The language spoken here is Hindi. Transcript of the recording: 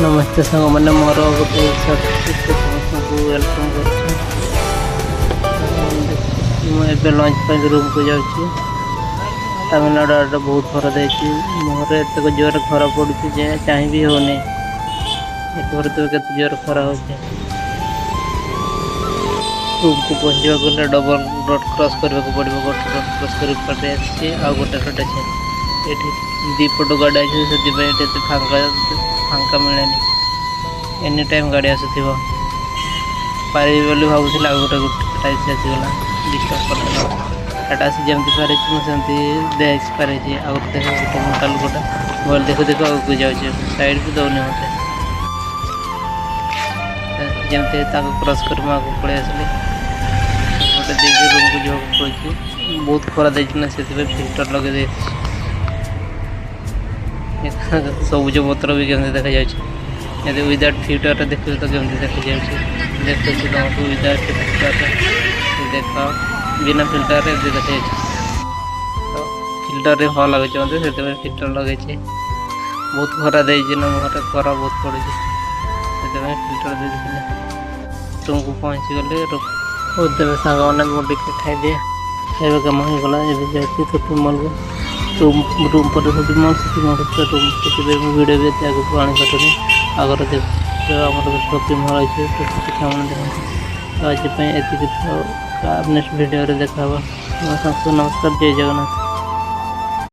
नमस्ते सांग मैंने मोर गोटे समस्त वेलकम कर लंच पर रूम को जाऊँगी। तमिलनाडु आड़े बहुत खरा देखी मुहर एत जोर खरा पड़ू जे चाह भी होनी एत के जोर खरा हो रूम को पहुँचा गले डबल रोड क्रॉस करने को पड़ो गोटे रोड क्रॉस कर गोटे रोड अच्छे ये दीपट गाड़ी अच्छे से फांका फांका मिले एनी टाइम गाड़ी आसुव पारि बोली भावुल आ गोटे गोटे आसगला डिस्टर्ब कर टाटा आसी जमी पारे मुझे देख पारे आगे देख गोटे मोटा लोकटा मोबाइल देखो देखो आगे जाऊँ साइड भी दौनी मत जमी क्रॉस कर आगे पलि आसली गोटे देखिए रूम को जावाक पड़े बहुत खरा देना से फिल्टर लगे सबुज पत्र भी केमती देखा जाए विदाउट फिल्टर देखिए तो केमती देखा जाए देखते तुमको विदाउट फिल्टर देख बिना फिल्टर देखा तो फिल्टर भल लगे मत से फिल्टर लगे बहुत खरा देना मुहर खरा बहुत पड़े से फिल्टर दे रूम को पहुँची गले देवे सांग मैंने मुझे खाई दिए खाଇବା कम हो गला जाती शॉपिंग मॉल को रूम पर शॉपिंग मॉल रूम से वीडियो भी आगे आनी पारे आगर देख आम शॉपिंग मॉल अच्छे देखते आज नेक्स्ट वीडियो देखा नमस्कार जय जगन्नाथ।